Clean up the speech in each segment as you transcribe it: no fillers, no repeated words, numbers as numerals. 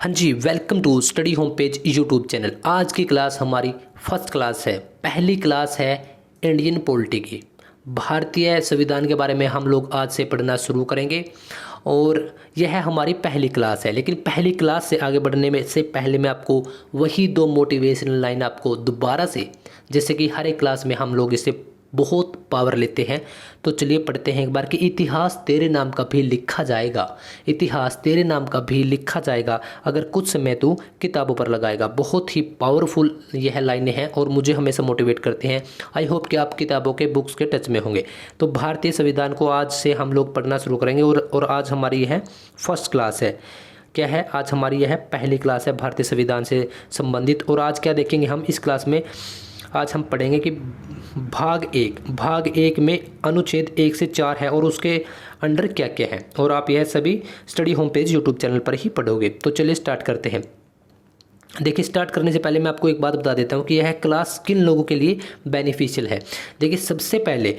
हाँ जी, welcome to study home page YouTube channel. आज की क्लास हमारी फर्स्ट क्लास है, पहली क्लास है इंडियन पॉलिटी की। भारतीय संविधान के बारे में हम लोग आज से पढ़ना शुरू करेंगे और यह हमारी पहली क्लास है। लेकिन पहली क्लास से आगे बढ़ने में से पहले मैं आपको वही दो मोटिवेशनल लाइन आपको दोबारा से, जैसे कि हर एक क्लास में हम लोग इसे बहुत पावर लेते हैं, तो चलिए पढ़ते हैं एक बार कि इतिहास तेरे नाम का भी लिखा जाएगा, इतिहास तेरे नाम का भी लिखा जाएगा अगर कुछ समय तू किताबों पर लगाएगा। बहुत ही पावरफुल यह लाइनें हैं और मुझे हमेशा मोटिवेट करते हैं। आई होप कि आप किताबों के बुक्स के टच में होंगे। तो भारतीय संविधान को आज से हम लोग पढ़ना शुरू करेंगे और आज हमारी यह फर्स्ट क्लास है। क्या है? आज हमारी यह पहली क्लास है भारतीय संविधान से संबंधित। और आज क्या देखेंगे हम इस क्लास में? आज हम पढ़ेंगे कि भाग एक में अनुच्छेद 1 से 4 है और उसके अंडर क्या क्या है, और आप यह सभी study home page YouTube channel पर ही पढ़ोगे। तो चलिए स्टार्ट करते हैं। देखिए, स्टार्ट करने से पहले मैं आपको एक बात बता देता हूँ कि यह क्लास किन लोगों के लिए बेनिफिशियल है। देखिए, सबसे पहले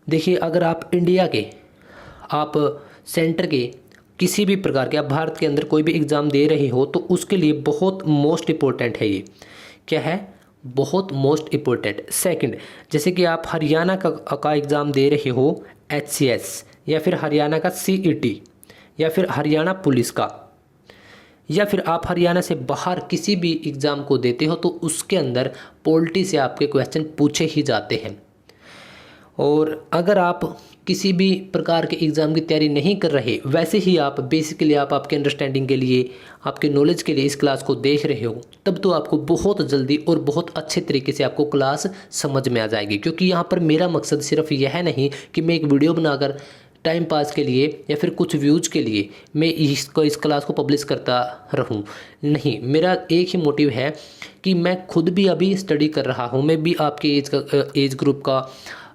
देखिए, अगर आप इंडिया के, आप सेंटर के किसी भी प्रकार के, आप भारत के अंदर कोई भी एग्ज़ाम दे रहे हो, तो उसके लिए बहुत मोस्ट इम्पोर्टेंट है ये। क्या है? बहुत मोस्ट इम्पोर्टेंट। सेकंड, जैसे कि आप हरियाणा का एग्ज़ाम दे रहे हो, HCS, या फिर हरियाणा का CET, या फिर हरियाणा पुलिस का, या फिर आप हरियाणा से बाहर किसी भी एग्ज़ाम को देते हो, तो उसके अंदर पॉलिटी से आपके क्वेश्चन पूछे ही जाते हैं। और अगर आप किसी भी प्रकार के एग्ज़ाम की तैयारी नहीं कर रहे, वैसे ही आप बेसिकली आप आपके अंडरस्टैंडिंग के लिए, आपके नॉलेज के लिए इस क्लास को देख रहे हो, तब तो आपको बहुत जल्दी और बहुत अच्छे तरीके से आपको क्लास समझ में आ जाएगी। क्योंकि यहाँ पर मेरा मकसद सिर्फ यह नहीं कि मैं एक वीडियो बनाकर टाइम पास के लिए या फिर कुछ व्यूज़ के लिए मैं इस क्लास को पब्लिश करता रहूं। नहीं, मेरा एक ही मोटिव है कि मैं खुद भी अभी स्टडी कर रहा हूं। मैं भी आपके एज ग्रुप का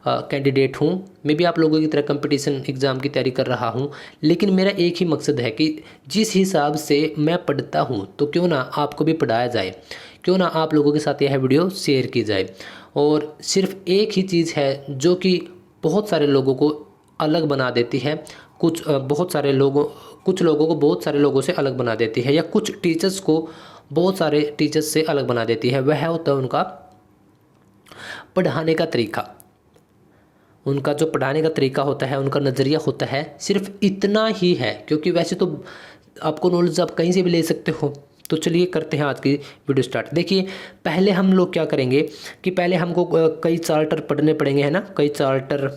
कैंडिडेट हूँ। मैं भी आप लोगों की तरह कंपटीशन एग्ज़ाम की तैयारी कर रहा हूँ। लेकिन मेरा एक ही मकसद है कि जिस हिसाब से मैं पढ़ता हूँ, तो क्यों ना आपको भी पढ़ाया जाए, क्यों ना आप लोगों के साथ यह वीडियो शेयर की जाए। और सिर्फ एक ही चीज़ है जो कि बहुत सारे लोगों को अलग बना देती है, कुछ लोगों को बहुत सारे लोगों से अलग बना देती है, या कुछ टीचर्स को बहुत सारे टीचर्स से अलग बना देती है। वह होता है उनका पढ़ाने का तरीका। उनका जो पढ़ाने का तरीका होता है, उनका नज़रिया होता है, सिर्फ इतना ही है। क्योंकि वैसे तो आपको नॉलेज आप कहीं से भी ले सकते हो। तो चलिए करते हैं आज की वीडियो स्टार्ट। देखिए, पहले हम लोग क्या करेंगे कि पहले हमको कई चार्टर पढ़ने पड़ेंगे, है ना। कई चार्टर,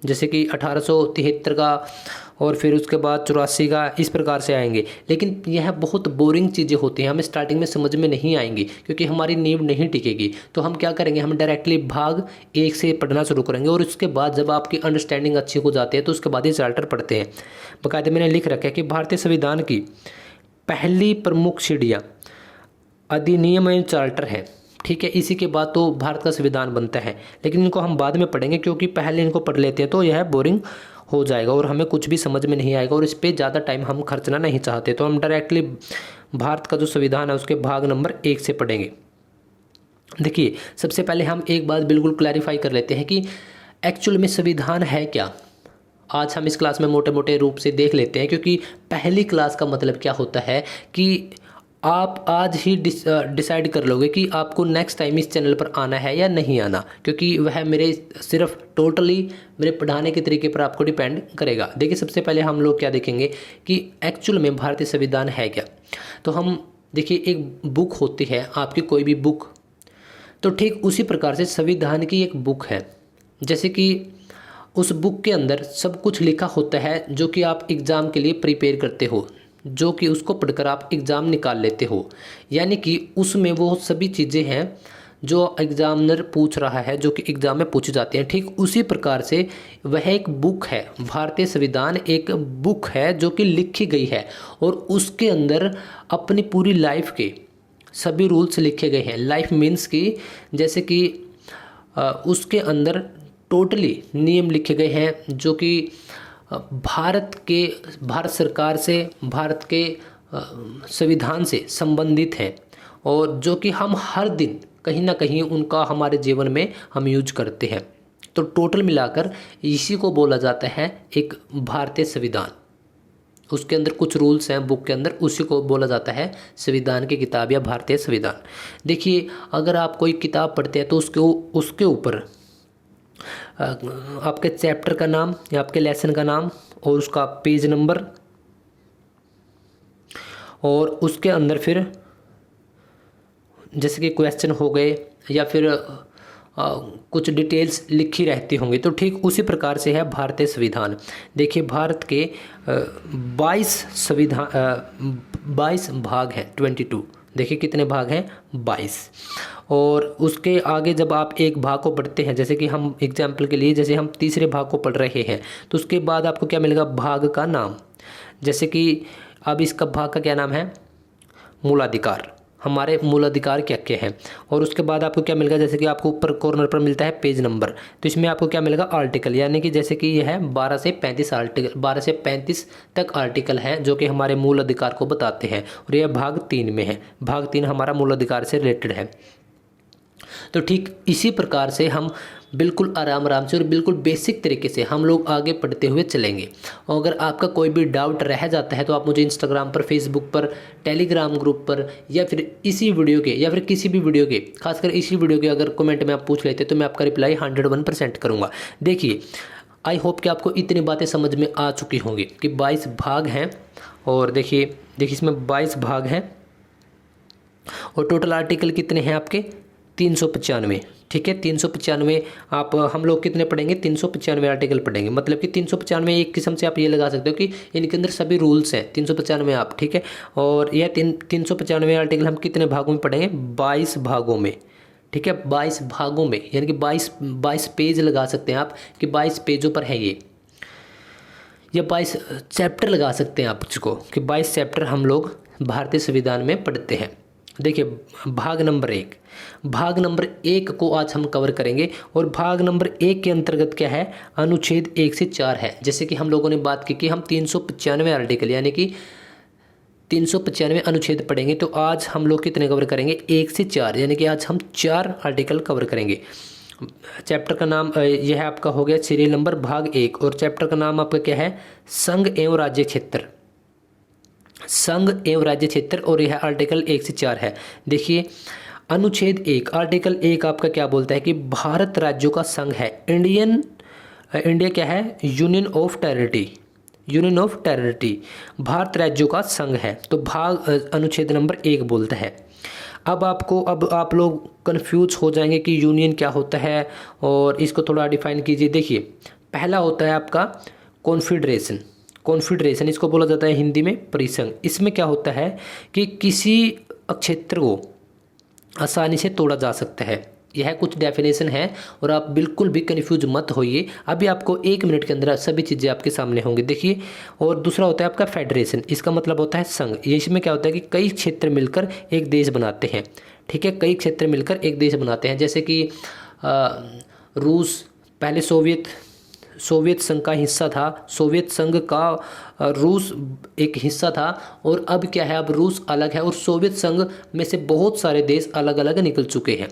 जैसे कि 1873 का, और फिर उसके बाद 84 का, इस प्रकार से आएंगे। लेकिन यह बहुत बोरिंग चीज़ें होती हैं, हमें स्टार्टिंग में समझ में नहीं आएंगी क्योंकि हमारी नींव नहीं टिकेगी। तो हम क्या करेंगे, हम डायरेक्टली भाग 1 से पढ़ना शुरू करेंगे, और उसके बाद जब आपकी अंडरस्टैंडिंग अच्छी हो जाती है, तो उसके बाद ये चार्टर पढ़ते हैं। बाकायदे मैंने लिख रखा है कि भारतीय संविधान की पहली प्रमुख सीढ़ियाँ अधिनियम एवं चार्टर है। ठीक है, इसी के बाद तो भारत का संविधान बनता है। लेकिन इनको हम बाद में पढ़ेंगे, क्योंकि पहले इनको पढ़ लेते हैं तो यह बोरिंग हो जाएगा और हमें कुछ भी समझ में नहीं आएगा, और इस पर ज़्यादा टाइम हम खर्चना नहीं चाहते। तो हम डायरेक्टली भारत का जो संविधान है उसके भाग नंबर 1 से पढ़ेंगे। देखिए, सबसे पहले हम एक बात बिल्कुल क्लैरिफाई कर लेते हैं कि एक्चुअल में संविधान है क्या। आज हम इस क्लास में मोटे मोटे रूप से देख लेते हैं, क्योंकि पहली क्लास का मतलब क्या होता है कि आप आज ही डिसाइड कर लोगे कि आपको नेक्स्ट टाइम इस चैनल पर आना है या नहीं आना, क्योंकि वह मेरे सिर्फ टोटली मेरे पढ़ाने के तरीके पर आपको डिपेंड करेगा। देखिए, सबसे पहले हम लोग क्या देखेंगे कि एक्चुअल में भारतीय संविधान है क्या। तो हम देखिए, एक बुक होती है आपकी, कोई भी बुक, तो ठीक उसी प्रकार से संविधान की एक बुक है। जैसे कि उस बुक के अंदर सब कुछ लिखा होता है जो कि आप एग्ज़ाम के लिए प्रिपेयर करते हो, जो कि उसको पढ़कर आप एग्ज़ाम निकाल लेते हो। यानी कि उसमें वो सभी चीज़ें हैं जो एग्ज़ामिनर पूछ रहा है, जो कि एग्ज़ाम में पूछी जाती हैं। ठीक उसी प्रकार से वह एक बुक है। भारतीय संविधान एक बुक है जो कि लिखी गई है, और उसके अंदर अपनी पूरी लाइफ के सभी रूल्स लिखे गए हैं। लाइफ मीन्स की, जैसे कि उसके अंदर टोटली नियम लिखे गए हैं जो कि भारत सरकार से, भारत के संविधान से संबंधित हैं, और जो कि हम हर दिन कहीं ना कहीं उनका हमारे जीवन में हम यूज करते हैं। तो टोटल मिलाकर इसी को बोला जाता है एक भारतीय संविधान। उसके अंदर कुछ रूल्स हैं बुक के अंदर, उसी को बोला जाता है संविधान की किताब या भारतीय संविधान। देखिए, अगर आप कोई किताब पढ़ते हैं तो उसके ऊपर आपके चैप्टर का नाम या आपके लेसन का नाम और उसका पेज नंबर, और उसके अंदर फिर जैसे कि क्वेश्चन हो गए या फिर कुछ डिटेल्स लिखी रहती होंगी। तो ठीक उसी प्रकार से है भारतीय संविधान। देखिए, भारत के 22 भाग हैं, 22। देखिए कितने भाग हैं, 22। और उसके आगे जब आप एक भाग को पढ़ते हैं, जैसे कि हम एग्जाम्पल के लिए जैसे हम तीसरे भाग को पढ़ रहे हैं, तो उसके बाद आपको क्या मिलेगा, भाग का नाम। जैसे कि अब इसका भाग का क्या नाम है, मूलाधिकार। हमारे मूलाधिकार क्या क्या है। और उसके बाद आपको क्या मिलेगा, जैसे कि आपको ऊपर कॉर्नर पर मिलता है पेज नंबर, तो इसमें आपको क्या मिलेगा, आर्टिकल। यानी कि जैसे कि यह है 12 से 35 आर्टिकल, 12 से 35 तक आर्टिकल हैं जो कि हमारे मूल अधिकार को बताते हैं। और यह भाग 3 में है। भाग 3 हमारा मूल अधिकार से रिलेटेड है। तो ठीक इसी प्रकार से हम बिल्कुल आराम आराम से और बिल्कुल बेसिक तरीके से हम लोग आगे पढ़ते हुए चलेंगे। और अगर आपका कोई भी डाउट रह जाता है तो आप मुझे इंस्टाग्राम पर, फेसबुक पर, टेलीग्राम ग्रुप पर, या फिर इसी वीडियो के या फिर किसी भी वीडियो के, खासकर इसी वीडियो के अगर कमेंट में आप पूछ लेते तो मैं आपका रिप्लाई 101% करूँगा। देखिए, आई होप कि आपको इतनी बातें समझ में आ चुकी होंगी कि 22 भाग हैं। और देखिए इसमें 22 भाग हैं और टोटल आर्टिकल कितने हैं आपके, 395। ठीक है, 395। आप हम लोग कितने पढ़ेंगे, 395 आर्टिकल पढ़ेंगे। मतलब कि 395 एक किस्म से आप ये लगा सकते हो कि इनके अंदर सभी रूल्स हैं, 395 आप। ठीक है, और यह 395 आर्टिकल हम कितने भागों में पढ़ेंगे, 22 भागों में। ठीक है, 22 भागों में, यानी कि 22 पेज लगा सकते हैं आप कि 22 पेजों पर है ये, या 22 चैप्टर लगा सकते हैं आप इसको कि 22 चैप्टर हम लोग भारतीय संविधान में पढ़ते हैं। देखिए, भाग नंबर 1 को आज हम कवर करेंगे। और भाग नंबर 1 के अंतर्गत क्या है, अनुच्छेद 1 से 4 है। जैसे कि हम लोगों ने बात की कि हम 395 आर्टिकल यानी कि 395 अनुच्छेद पढ़ेंगे, तो आज हम लोग कितने कवर करेंगे, 1 से 4, यानी कि आज हम 4 आर्टिकल कवर करेंगे। चैप्टर का नाम यह है आपका हो गया सीरियल नंबर भाग 1, और चैप्टर का नाम आपका क्या है, संघ एवं राज्य क्षेत्र। संघ एवं राज्य क्षेत्र, और यह आर्टिकल 1 से 4 है। देखिए, अनुच्छेद 1 आर्टिकल 1 आपका क्या बोलता है कि भारत राज्यों का संघ है। इंडिया क्या है, यूनियन ऑफ टेरिटरी, भारत राज्यों का संघ है। तो भाग अनुच्छेद नंबर 1 बोलता है। अब आप लोग कंफ्यूज हो जाएंगे कि यूनियन क्या होता है, और इसको थोड़ा डिफाइन कीजिए। देखिए, पहला होता है आपका कॉन्फेडरेशन, इसको बोला जाता है हिंदी में परिसंघ। इसमें क्या होता है कि किसी क्षेत्र को आसानी से तोड़ा जा सकता है। यह कुछ डेफिनेशन है, और आप बिल्कुल भी कन्फ्यूज मत होइए। अभी आपको 1 मिनट के अंदर सभी चीज़ें आपके सामने होंगी। देखिए, और दूसरा होता है आपका फेडरेशन, इसका मतलब होता है संघ। ये इसमें क्या होता है कि कई क्षेत्र मिलकर एक देश बनाते हैं। ठीक है, कई क्षेत्र मिलकर एक देश बनाते हैं। जैसे कि रूस पहले सोवियत संघ का हिस्सा था, सोवियत संघ का रूस एक हिस्सा था, और अब क्या है, अब रूस अलग है, और सोवियत संघ में से बहुत सारे देश अलग अलग निकल चुके हैं।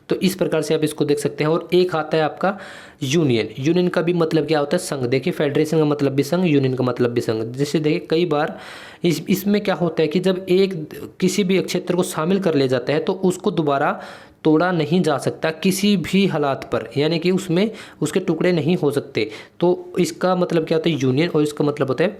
तो इस प्रकार से आप इसको देख सकते हैं। और एक आता है आपका यूनियन का भी मतलब क्या होता है, संघ। देखिए, फेडरेशन का मतलब भी संघ, यूनियन का मतलब भी संघ। जैसे देखिए, कई बार इसमें क्या होता है कि जब किसी भी क्षेत्र को शामिल कर लिया जाता है तो उसको दोबारा तोड़ा नहीं जा सकता किसी भी हालात पर, यानी कि उसमें उसके टुकड़े नहीं हो सकते। तो इसका मतलब क्या होता है, यूनियन, और इसका मतलब होता है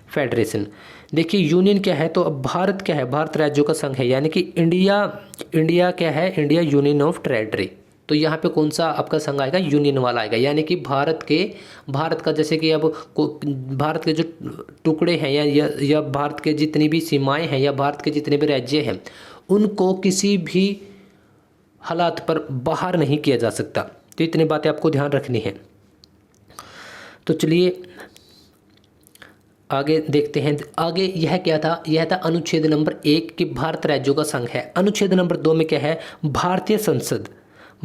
फेडरेशन। देखिए, यूनियन क्या है, तो अब भारत क्या है, भारत राज्यों का संघ है। यानी कि इंडिया क्या है, इंडिया यूनियन ऑफ टेरिटरी। तो यहाँ पे कौन सा आपका संघ आएगा, यूनियन वाला आएगा। यानी कि भारत का जैसे कि अब भारत के जो टुकड़े हैं या भारत के जितनी भी सीमाएं हैं या भारत के जितने भी राज्य हैं, उनको किसी भी हालात पर बाहर नहीं किया जा सकता। तो इतनी बातें आपको ध्यान रखनी है। तो चलिए आगे देखते हैं। आगे यह क्या था, यह था अनुच्छेद नंबर 1 कि भारत राज्यों का संघ है। अनुच्छेद नंबर 2 में क्या है, भारतीय संसद।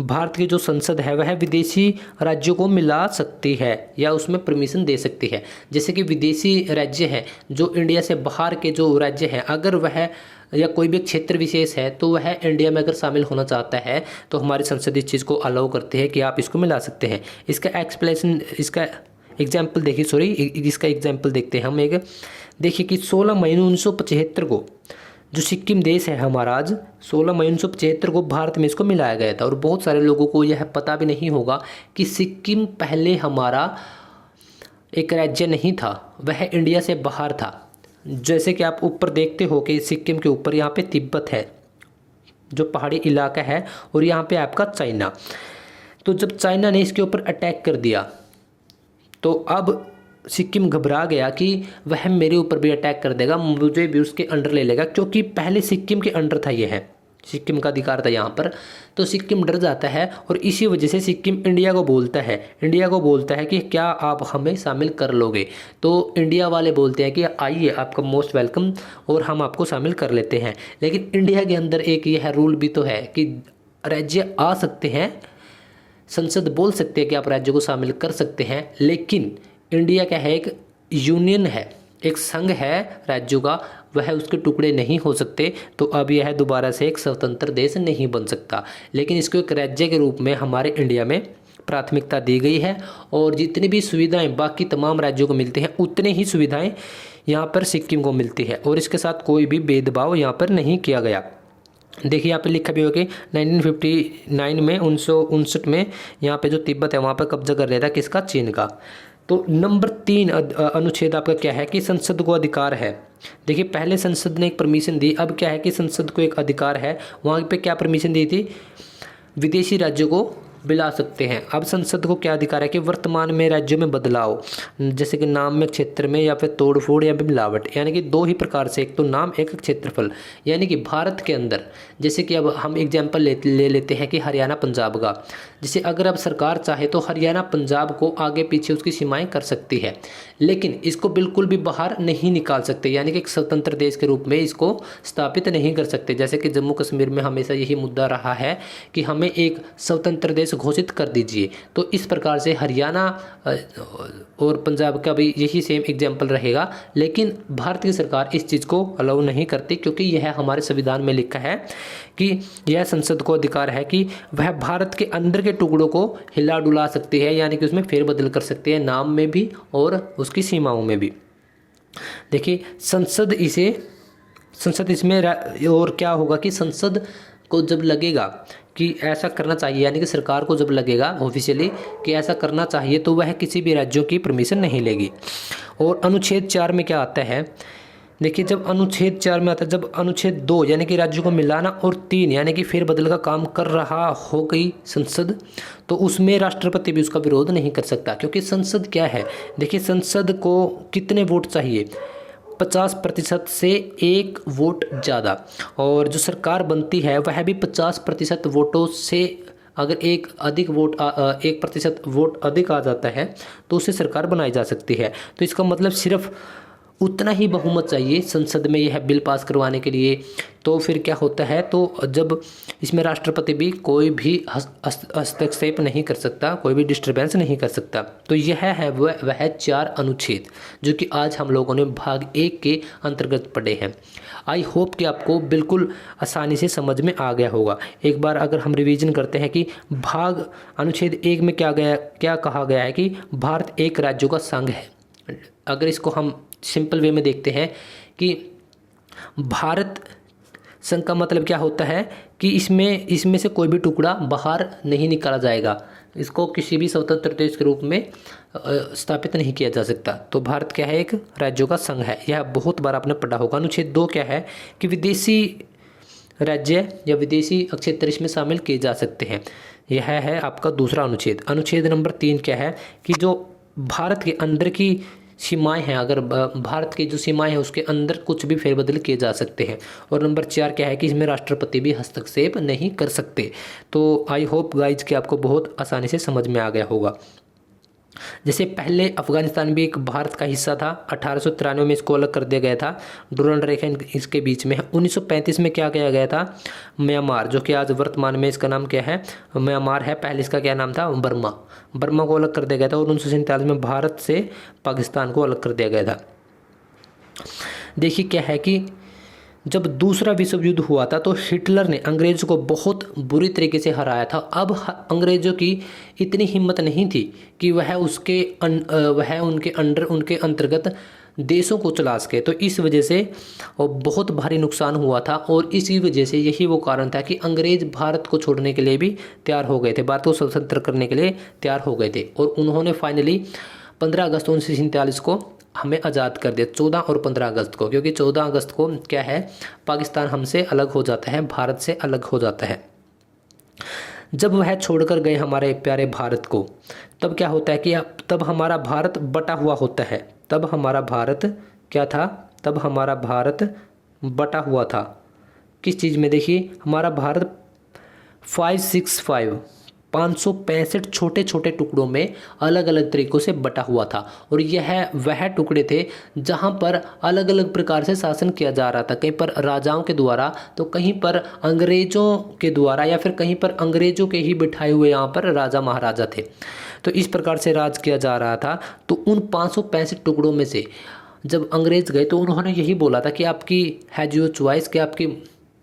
भारत की जो संसद है वह विदेशी राज्यों को मिला सकती है या उसमें परमिशन दे सकती है। जैसे कि विदेशी राज्य है, जो इंडिया से बाहर के जो राज्य हैं, अगर वह या कोई भी क्षेत्र विशेष है तो वह इंडिया में अगर शामिल होना चाहता है तो हमारी संसद इस चीज़ को अलाउ करती है कि आप इसको मिला सकते हैं। इसका एग्जाम्पल देखिए, सॉरी इसका एग्जाम्पल देखते हैं हम एक। देखिए कि 16 मई 1975 को जो सिक्किम देश है हमारा, आज 16 मई 1975 को भारत में इसको मिलाया गया था। और बहुत सारे लोगों को यह पता भी नहीं होगा कि सिक्किम पहले हमारा एक राज्य नहीं था, वह इंडिया से बाहर था। जैसे कि आप ऊपर देखते हो कि सिक्किम के ऊपर यहाँ पे तिब्बत है जो पहाड़ी इलाका है, और यहाँ पे आपका चाइना। तो जब चाइना ने इसके ऊपर अटैक कर दिया तो अब सिक्किम घबरा गया कि वह मेरे ऊपर भी अटैक कर देगा, मुझे भी उसके अंडर ले लेगा, क्योंकि पहले सिक्किम के अंडर था, यह है सिक्किम का अधिकार था यहाँ पर। तो सिक्किम डर जाता है और इसी वजह से सिक्किम इंडिया को बोलता है कि क्या आप हमें शामिल कर लोगे। तो इंडिया वाले बोलते हैं कि आइए, आपका मोस्ट वेलकम, और हम आपको शामिल कर लेते हैं। लेकिन इंडिया के अंदर एक यह रूल भी तो है कि राज्य आ सकते हैं, संसद बोल सकते हैं कि आप राज्य को शामिल कर सकते हैं, लेकिन इंडिया क्या है, एक यूनियन है, एक संघ है राज्यों का, वह उसके टुकड़े नहीं हो सकते। तो अब यह दोबारा से एक स्वतंत्र देश नहीं बन सकता। लेकिन इसको एक राज्य के रूप में हमारे इंडिया में प्राथमिकता दी गई है, और जितनी भी सुविधाएं बाकी तमाम राज्यों को मिलती हैं उतने ही सुविधाएं यहाँ पर सिक्किम को मिलती है, और इसके साथ कोई भी भेदभाव यहाँ पर नहीं किया गया। देखिए यहाँ पे लिखा भी होगा कि 1959 में 1959 में यहाँ पे जो तिब्बत है वहाँ पर कब्जा कर लिया था किसका, चीन का। तो नंबर 3 अनुच्छेद आपका क्या है कि संसद को अधिकार है। देखिए पहले संसद ने एक परमिशन दी, अब क्या है कि संसद को एक अधिकार है। वहाँ पे क्या परमिशन दी थी, विदेशी राज्यों को बुला सकते हैं। अब संसद को क्या अधिकार है कि वर्तमान में राज्यों में बदलाव, जैसे कि नाम में, क्षेत्र में, या फिर तोड़फोड़ या फिर मिलावट, यानी कि दो ही प्रकार से, एक तो नाम, एक क्षेत्रफल। यानी कि भारत के अंदर, जैसे कि अब हम एग्जाम्पल ले लेते हैं कि हरियाणा पंजाब का, जैसे अगर अब सरकार चाहे तो हरियाणा पंजाब को आगे पीछे उसकी सीमाएं कर सकती है, लेकिन इसको बिल्कुल भी बाहर नहीं निकाल सकते, यानी कि एक स्वतंत्र देश के रूप में इसको स्थापित नहीं कर सकते। जैसे कि जम्मू कश्मीर में हमेशा यही मुद्दा रहा है कि हमें एक स्वतंत्र देश घोषित कर दीजिए। तो इस प्रकार से हरियाणा और पंजाब का भी यही सेम एग्जाम्पल रहेगा, लेकिन भारत की सरकार इस चीज़ को अलाउ नहीं करती, क्योंकि यह हमारे संविधान में लिखा है कि यह संसद को अधिकार है कि वह भारत के अंदर के टुकड़ों को हिला डुला सकती है, यानी कि उसमें फेरबदल कर सकती है, नाम में भी और उसकी सीमाओं में भी। देखिए संसद इसमें और क्या होगा कि संसद को जब लगेगा कि ऐसा करना चाहिए, यानी कि सरकार को जब लगेगा ऑफिशियली कि ऐसा करना चाहिए, तो वह किसी भी राज्यों की परमिशन नहीं लेगी। और अनुच्छेद 4 में क्या आता है, देखिए जब अनुच्छेद 4 में आता है, जब अनुच्छेद 2 यानी कि राज्यों को मिलाना और 3 यानी कि फेरबदल का काम कर रहा हो गई संसद, तो उसमें राष्ट्रपति भी उसका विरोध नहीं कर सकता। क्योंकि संसद क्या है, देखिए संसद को कितने वोट चाहिए, 50% से 1 वोट ज़्यादा, और जो सरकार बनती है वह भी 50% वोटों से, अगर 1% वोट अधिक आ जाता है तो उससे सरकार बनाई जा सकती है। तो इसका मतलब सिर्फ उतना ही बहुमत चाहिए संसद में यह बिल पास करवाने के लिए। तो फिर क्या होता है, तो जब इसमें राष्ट्रपति भी कोई भी हस्तक्षेप नहीं कर सकता, कोई भी डिस्टर्बेंस नहीं कर सकता। तो यह है वह 4 अनुच्छेद जो कि आज हम लोगों ने भाग 1 के अंतर्गत पढ़े हैं। आई होप कि आपको बिल्कुल आसानी से समझ में आ गया होगा। एक बार अगर हम रिवीजन करते हैं कि भाग अनुच्छेद 1 में क्या कहा गया है कि भारत एक राज्यों का संघ है। अगर इसको हम सिंपल वे में देखते हैं कि भारत संघ का मतलब क्या होता है कि इसमें से कोई भी टुकड़ा बाहर नहीं निकाला जाएगा, इसको किसी भी स्वतंत्र देश के रूप में स्थापित नहीं किया जा सकता। तो भारत क्या है, एक राज्यों का संघ है, यह बहुत बार आपने पढ़ा होगा। अनुच्छेद 2 क्या है कि विदेशी राज्य या विदेशी क्षेत्र इसमें शामिल किए जा सकते हैं, यह है आपका दूसरा अनुच्छेद। अनुच्छेद नंबर 3 क्या है कि जो भारत के अंदर की सीमाएं हैं, अगर भारत की जो सीमाएं हैं उसके अंदर कुछ भी फेरबदल किए जा सकते हैं। और नंबर 4 क्या है कि इसमें राष्ट्रपति भी हस्तक्षेप नहीं कर सकते। तो आई होप गाइज कि आपको बहुत आसानी से समझ में आ गया होगा। जैसे पहले अफगानिस्तान भी एक भारत का हिस्सा था, 1893 में इसको अलग कर दिया गया था, डुरंड रेखा इसके बीच में है। 1935 में क्या किया गया था, म्यांमार, जो कि आज वर्तमान में इसका नाम क्या है, म्यांमार है, पहले इसका क्या नाम था, बर्मा को अलग कर दिया गया था। और 1947 में भारत से पाकिस्तान को अलग कर दिया गया था। देखिए क्या है कि जब दूसरा विश्व युद्ध हुआ था तो हिटलर ने अंग्रेज़ों को बहुत बुरी तरीके से हराया था। अब अंग्रेज़ों की इतनी हिम्मत नहीं थी कि वह वह उनके उनके अंतर्गत देशों को चला सके। तो इस वजह से बहुत भारी नुकसान हुआ था और इसी वजह से यही वो कारण था कि अंग्रेज़ भारत को छोड़ने के लिए भी तैयार हो गए थे, भारत को स्वतंत्र करने के लिए तैयार हो गए थे। और उन्होंने फाइनली 15 अगस्त 1947 को हमें आज़ाद कर दिया, 14 और 15 अगस्त को, क्योंकि 14 अगस्त को क्या है, पाकिस्तान हमसे अलग हो जाता है, भारत से अलग हो जाता है। जब वह छोड़कर गए हमारे प्यारे भारत को, तब क्या होता है कि तब हमारा भारत बटा हुआ होता है। तब हमारा भारत क्या था, तब हमारा भारत बटा हुआ था। किस चीज़ में? देखिए, हमारा भारत 565 छोटे छोटे टुकड़ों में अलग अलग तरीक़ों से बटा हुआ था। और यह वह टुकड़े थे जहां पर अलग अलग प्रकार से शासन किया जा रहा था, कहीं पर राजाओं के द्वारा, तो कहीं पर अंग्रेज़ों के द्वारा, या फिर कहीं पर अंग्रेज़ों के ही बिठाए हुए यहाँ पर राजा महाराजा थे। तो इस प्रकार से राज किया जा रहा था। तो उन 565 टुकड़ों में से जब अंग्रेज़ गए तो उन्होंने यही बोला था कि आपकी है जो चॉइस, कि आपकी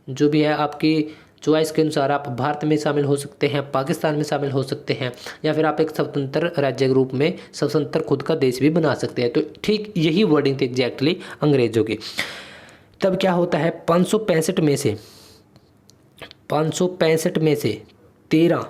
जो भी है आपकी चॉइस के अनुसार आप भारत में शामिल हो सकते हैं, पाकिस्तान में शामिल हो सकते हैं, या फिर आप एक स्वतंत्र राज्य के रूप में स्वतंत्र खुद का देश भी बना सकते हैं। तो ठीक यही वर्डिंग थी एग्जैक्टली अंग्रेज़ों की। तब क्या होता है, 565 में से 13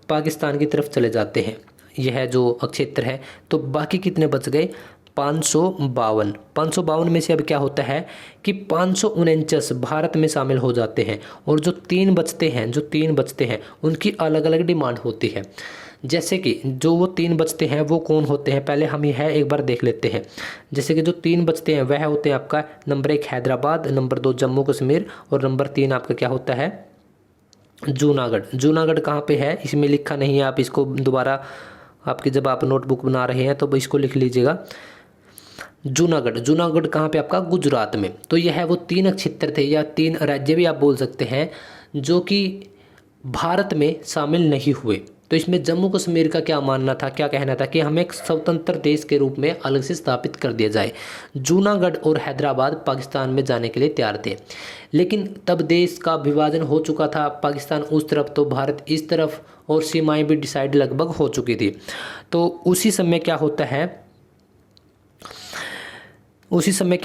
पाकिस्तान की तरफ चले जाते हैं, यह जो क्षेत्र है। तो बाकी कितने बच गए? 552 में से अब क्या होता है कि 549 भारत में शामिल हो जाते हैं। और जो तीन बचते हैं उनकी अलग अलग डिमांड होती है। जैसे कि जो वो 3 बचते हैं वो कौन होते हैं, पहले हम यह एक बार देख लेते हैं। जैसे कि जो 3 बचते हैं वह होते हैं आपका नंबर 1 हैदराबाद, नंबर 2 जम्मू कश्मीर, और नंबर 3 आपका क्या होता है, जूनागढ़ कहाँ पे है इसमें लिखा नहीं है, आप इसको दोबारा आपकी जब आप नोटबुक बना रहे हैं तो इसको लिख लीजिएगा। जूनागढ़ कहाँ पे आपका, गुजरात में। तो यह वो 3 क्षेत्र थे, या 3 राज्य भी आप बोल सकते हैं, जो कि भारत में शामिल नहीं हुए। तो इसमें जम्मू कश्मीर का क्या मानना था, क्या कहना था कि हमें एक स्वतंत्र देश के रूप में अलग से स्थापित कर दिया जाए। जूनागढ़ और हैदराबाद पाकिस्तान में जाने के लिए तैयार थे, लेकिन तब देश का विभाजन हो चुका था, पाकिस्तान उस तरफ तो भारत इस तरफ, और सीमाएं भी डिसाइड लगभग हो चुकी थी। तो उसी समय क्या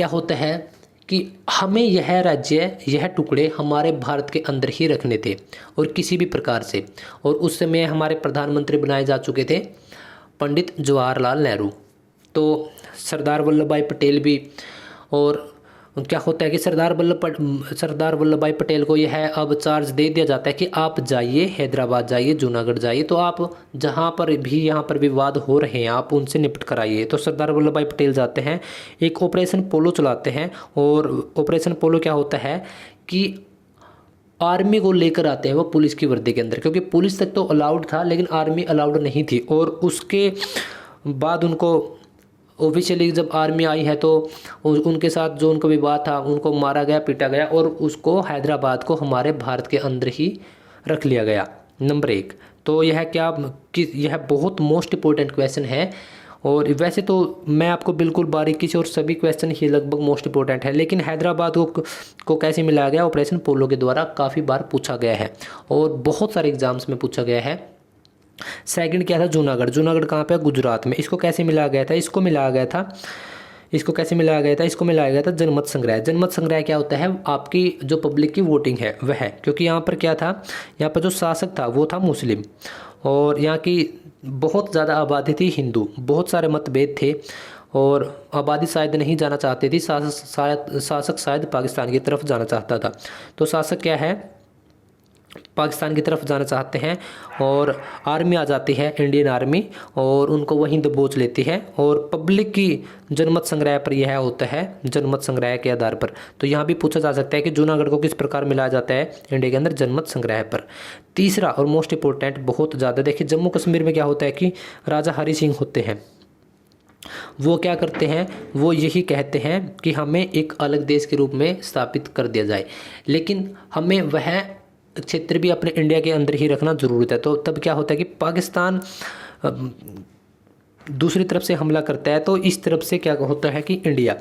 होता है कि हमें यह राज्य, यह टुकड़े हमारे भारत के अंदर ही रखने थे, और किसी भी प्रकार से। और उस समय हमारे प्रधानमंत्री बनाए जा चुके थे पंडित जवाहरलाल नेहरू। तो सरदार वल्लभ भाई पटेल भी, और क्या होता है कि सरदार वल्लभ भाई पटेल को यह अब चार्ज दे दिया जाता है कि आप जाइए, हैदराबाद जाइए, जूनागढ़ जाइए, तो आप जहाँ पर भी यहाँ पर विवाद हो रहे हैं आप उनसे निपट कर आइए। तो सरदार वल्लभ भाई पटेल जाते हैं, एक ऑपरेशन पोलो चलाते हैं। और ऑपरेशन पोलो क्या होता है कि आर्मी को लेकर आते हैं वो पुलिस की वर्दी के अंदर, क्योंकि पुलिस तक तो अलाउड था लेकिन आर्मी अलाउड नहीं थी। और उसके बाद उनको ऑफिशियली जब आर्मी आई है तो उनके साथ जो उनका विवाद था, उनको मारा गया, पीटा गया, और उसको हैदराबाद को हमारे भारत के अंदर ही रख लिया गया, नंबर 1। तो यह क्या कि यह बहुत मोस्ट इंपॉर्टेंट क्वेश्चन है। और वैसे तो मैं आपको बिल्कुल बारीकी से, और सभी क्वेश्चन ही लगभग मोस्ट इंपॉर्टेंट है, लेकिन हैदराबाद को कैसे मिलाया गया, ऑपरेशन पोलो के द्वारा काफ़ी बार पूछा गया है और बहुत सारे एग्जाम्स में पूछा गया है। सेकंड क्या था, जूनागढ़ कहाँ पे, गुजरात में। इसको कैसे मिलाया गया था, इसको मिलाया गया था जनमत संग्रह क्या होता है, आपकी जो पब्लिक की वोटिंग है वह, क्योंकि यहाँ पर क्या था, यहाँ पर जो शासक था वो था मुस्लिम, और यहाँ की बहुत ज़्यादा आबादी थी हिंदू, बहुत सारे मतभेद थे, और आबादी शायद नहीं जाना चाहती थी, शासक शायद पाकिस्तान की तरफ जाना चाहता था। तो शासक क्या है, पाकिस्तान की तरफ जाना चाहते हैं, और आर्मी आ जाती है, इंडियन आर्मी, और उनको वहीं दबोच लेती है। और पब्लिक की जनमत संग्रह पर यह होता है, जनमत संग्रह के आधार पर। तो यहाँ भी पूछा जा सकता है कि जूनागढ़ को किस प्रकार मिलाया जाता है इंडिया के अंदर, जनमत संग्रह पर। तीसरा और मोस्ट इंपॉर्टेंट, बहुत ज़्यादा देखिए, जम्मू कश्मीर में क्या होता है कि राजा हरि सिंह होते हैं, वो क्या करते हैं, वो यही कहते हैं कि हमें एक अलग देश के रूप में स्थापित कर दिया जाए, लेकिन हमें वह क्षेत्र भी अपने इंडिया के अंदर ही रखना ज़रूरत है। तो तब क्या होता है कि पाकिस्तान दूसरी तरफ से हमला करता है, तो इस तरफ से क्या होता है कि इंडिया,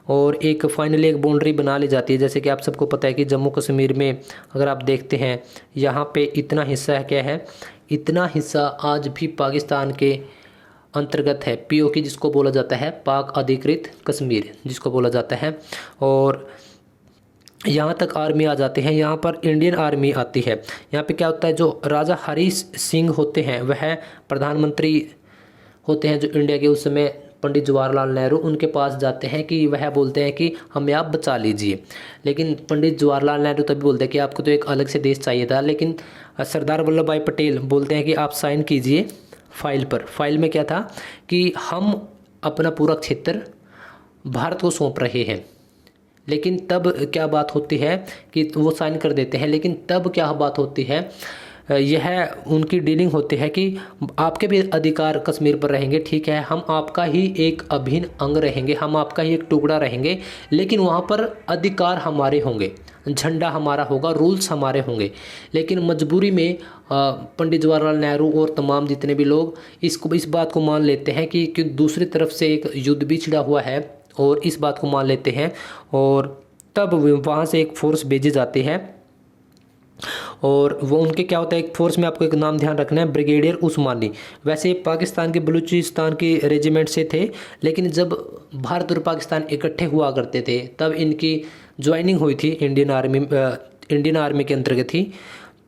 और एक फाइनली एक बाउंड्री बना ली जाती है। जैसे कि आप सबको पता है कि जम्मू कश्मीर में अगर आप देखते हैं यहाँ पे इतना हिस्सा क्या है, इतना हिस्सा आज भी पाकिस्तान के अंतर्गत है, पीओके जिसको बोला जाता है, पाक अधिकृत कश्मीर जिसको बोला जाता है। और यहाँ तक आर्मी आ जाते हैं, यहाँ पर इंडियन आर्मी आती है। यहाँ पे क्या होता है, जो राजा हरी सिंह होते हैं वह प्रधानमंत्री होते हैं जो इंडिया के उस समय पंडित जवाहरलाल नेहरू उनके पास जाते हैं कि वह बोलते हैं कि हमें आप बचा लीजिए। लेकिन पंडित जवाहरलाल नेहरू तभी बोलते हैं कि आपको तो एक अलग से देश चाहिए था। लेकिन सरदार वल्लभ भाई पटेल बोलते हैं कि आप साइन कीजिए फाइल पर। फाइल में क्या था कि हम अपना पूरा क्षेत्र भारत को सौंप रहे हैं। लेकिन तब क्या बात होती है कि वो साइन कर देते हैं, लेकिन तब क्या बात होती है, यह उनकी डीलिंग होती है कि आपके भी अधिकार कश्मीर पर रहेंगे, ठीक है, हम आपका ही एक अभिन्न अंग रहेंगे, हम आपका ही एक टुकड़ा रहेंगे, लेकिन वहाँ पर अधिकार हमारे होंगे, झंडा हमारा होगा, रूल्स हमारे होंगे। लेकिन मजबूरी में पंडित जवाहरलाल नेहरू और तमाम जितने भी लोग इस बात को मान लेते हैं कि दूसरी तरफ से एक युद्ध भी छिड़ा हुआ है, और इस बात को मान लेते हैं। और तब वहाँ से एक फोर्स भेजी जाती है, और वो उनके क्या होता है, एक फोर्स में आपको एक नाम ध्यान रखना है, ब्रिगेडियर उस्मानी। वैसे पाकिस्तान के बलूचिस्तान की रेजिमेंट से थे, लेकिन जब भारत और पाकिस्तान इकट्ठे हुआ करते थे तब इनकी ज्वाइनिंग हुई थी इंडियन आर्मी के अंतर्गत थी।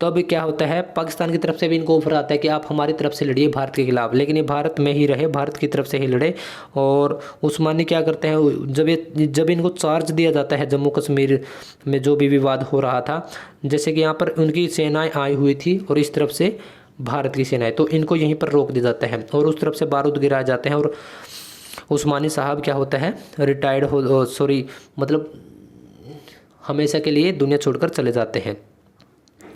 तब क्या होता है, पाकिस्तान की तरफ से भी इनको ऑफर आता है कि आप हमारी तरफ से लड़िए भारत के खिलाफ, लेकिन ये भारत में ही रहे, भारत की तरफ से ही लड़े। और उस्मानी क्या करते हैं, जब इनको चार्ज दिया जाता है जम्मू कश्मीर में जो भी विवाद हो रहा था, जैसे कि यहाँ पर उनकी सेनाएं आई हुई थी और इस तरफ से भारत की सेनाएं, तो इनको यहीं पर रोक दिया जाता है और उस तरफ से बारूद गिराए जाते हैं। और उस्मानी साहब क्या होता है, रिटायर्ड मतलब हमेशा के लिए दुनिया छोड़कर चले जाते हैं।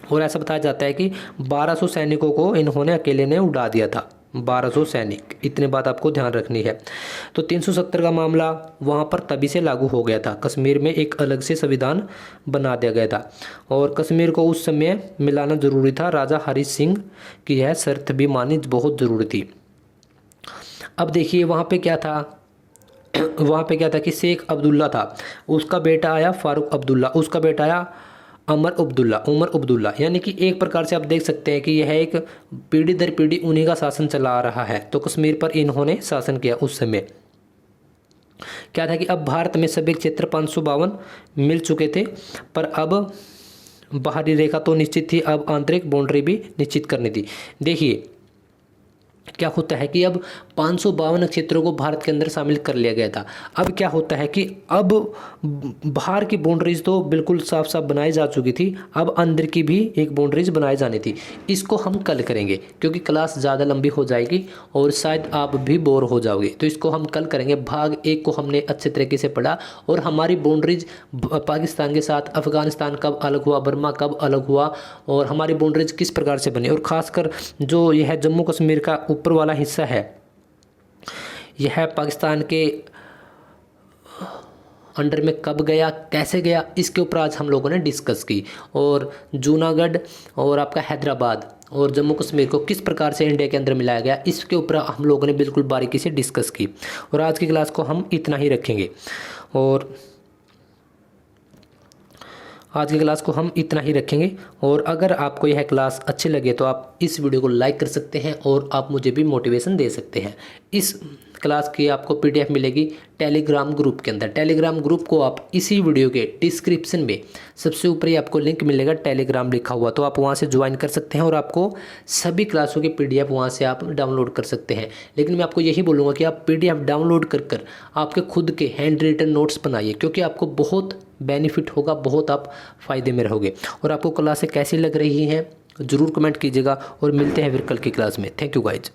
और ऐसा बताया जाता है कि 1200 सैनिकों को इन्होंने अकेले ने उड़ा दिया था, 1200 सैनिक, इतनी बात आपको ध्यान रखनी है। तो 370 का मामला वहाँ पर तभी से लागू हो गया था, कश्मीर में एक अलग से संविधान बना दिया गया था और कश्मीर को उस समय मिलाना ज़रूरी था। राजा हरी सिंह की यह शर्त भी मानी बहुत ज़रूरी थी। अब देखिए वहाँ पे क्या था, कि शेख अब्दुल्ला था, उसका बेटा आया फारूक अब्दुल्ला, उसका बेटा आया उमर अब्दुल्ला, यानी कि एक प्रकार से आप देख सकते हैं कि यह एक पीढ़ी दर पीढ़ी उन्हीं का शासन चला आ रहा है। तो कश्मीर पर इन्होंने शासन किया। उस समय क्या था कि अब भारत में सभी क्षेत्र 552 मिल चुके थे, पर अब बाहरी रेखा तो निश्चित थी, अब आंतरिक बाउंड्री भी निश्चित करनी थी। देखिए क्या होता है कि अब 552 क्षेत्रों को भारत के अंदर शामिल कर लिया गया था। अब क्या होता है कि अब बाहर की बाउंड्रीज तो बिल्कुल साफ साफ बनाई जा चुकी थी, अब अंदर की भी एक बाउंड्रीज बनाई जानी थी। इसको हम कल करेंगे क्योंकि क्लास ज़्यादा लंबी हो जाएगी और शायद आप भी बोर हो जाओगे, तो इसको हम कल करेंगे। भाग 1 को हमने अच्छे तरीके से पढ़ा और हमारी बाउंड्रीज पाकिस्तान के साथ अफगानिस्तान कब अलग हुआ, बर्मा कब अलग हुआ और हमारी बाउंड्रीज किस प्रकार से बनी, और ख़ासकर जो यह जम्मू कश्मीर का ऊपर वाला हिस्सा है, यह पाकिस्तान के अंडर में कब गया, कैसे गया, इसके ऊपर आज हम लोगों ने डिस्कस की। और जूनागढ़ और आपका हैदराबाद और जम्मू कश्मीर को किस प्रकार से इंडिया के अंदर मिलाया गया, इसके ऊपर हम लोगों ने बिल्कुल बारीकी से डिस्कस की। और आज की क्लास को हम इतना ही रखेंगे और अगर आपको यह क्लास अच्छी लगे तो आप इस वीडियो को लाइक कर सकते हैं और आप मुझे भी मोटिवेशन दे सकते हैं। इस क्लास की आपको PDF मिलेगी टेलीग्राम ग्रुप के अंदर। टेलीग्राम ग्रुप को आप इसी वीडियो के डिस्क्रिप्शन में सबसे ऊपर ही आपको लिंक मिलेगा, टेलीग्राम लिखा हुआ, तो आप वहां से ज्वाइन कर सकते हैं और आपको सभी क्लासों के PDF वहां से आप डाउनलोड कर सकते हैं। लेकिन मैं आपको यही बोलूँगा कि आप PDF डाउनलोड कर आपके खुद के हैंड रिटन नोट्स बनाइए, क्योंकि आपको बहुत बेनिफिट होगा, बहुत आप फ़ायदे में रहोगे। और आपको क्लासें कैसी लग रही हैं ज़रूर कमेंट कीजिएगा और मिलते हैं फिर कल की क्लास में। Thank you guys.